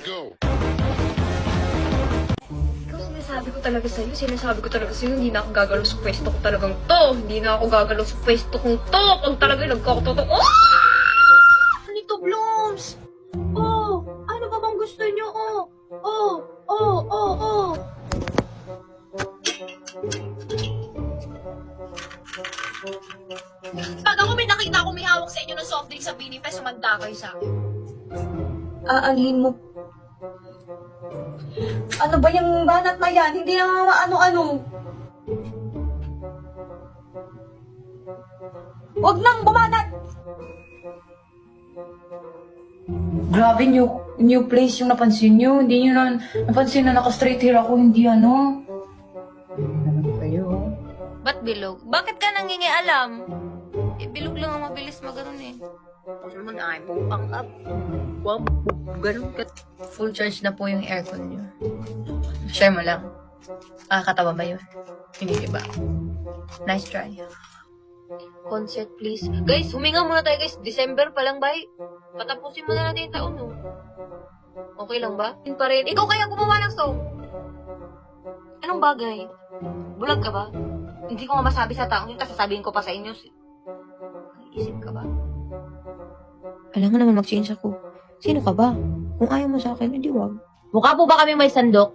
Go! Sinasabi ko talaga sa'yo, hindi na ako gagalaw sa pwesto ko talagang to. Hindi na ako gagalaw sa pwesto kong to. Pag talaga nagkakatotoo. Ano ito, Blooms? Oh, ano ba bang gusto nyo? Oh. Pag ako may nakita ako may hawak sa inyo ng soft drink sa Binifest, sumanda kayo sa akin. Aalhin mo. Ano ba yung banat na yan? Hindi na ano-ano. Huwag nang bumanat! Grabe, new place yung napansin nyo. Hindi nyo na napansin na naka-straight hair ako, hindi ano. Naman kayo. Ba't bilog? Bakit ka nangingialam? Bilog lang ang mabilis maganon eh. Ako naman ay bukang up. Wow, ganun ka. Full charge na po yung aircon nyo. Share mo lang. Katawa ba yun? Hindi ba? Nice try. Concert, please. Guys, huminga muna tayo, guys. December pa lang, bay. Patapusin mo na natin yung taon, no? Okay lang ba? Yun pa rin. Ikaw kaya gumawa ng song. Anong bagay? Bulag ka ba? Hindi ko nga masabi sa taong yun, kasi sabihin ko pa sa inyo. Isip ka ba? Alam mo naman mag-change ako. Sino ka ba? Kung ayaw mo sa akin, edi wag. Mukha po ba kami may sandok?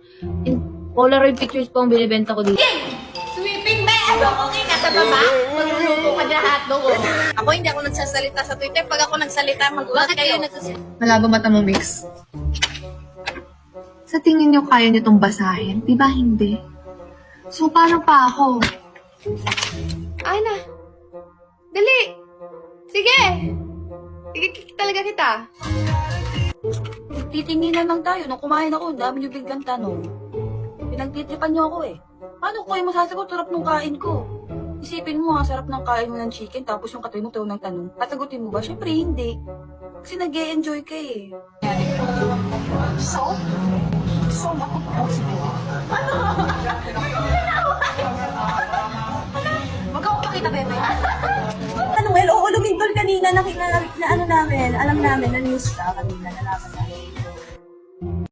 Polaroid pictures po ang binibenta ko dito. Sweeping ba? Ano okay ka sa baba? Magluluto ka dyan hotdog ko. Ako hindi ako nagsasalita sa Twitter. Pag ako nagsalita, magulat kayo. Malabo mata mo, Mix. Sa tingin niyo kaya niyo itong basahin? Di ba hindi? So, paano pa ako? Ay na. Dali. Sige. Talaga kita. Titinginan lang tayo. Nung kumain ako, ang dami niyo biglang tanong. Pinagtitipan niyo ako eh. Paano ko kayo masasagot? Sarap nung kain ko. Isipin mo sarap ng kain mo ng chicken, tapos yung katoy mo tayo ng tanong. Tatagutin mo ba? Siyempre hindi. Kasi nag-e-enjoy ka eh. Huwag ako pakita, bebe. Ano, well, oo, lumindol kanina na ano namin, alam namin na news siya kanina, nalaman namin.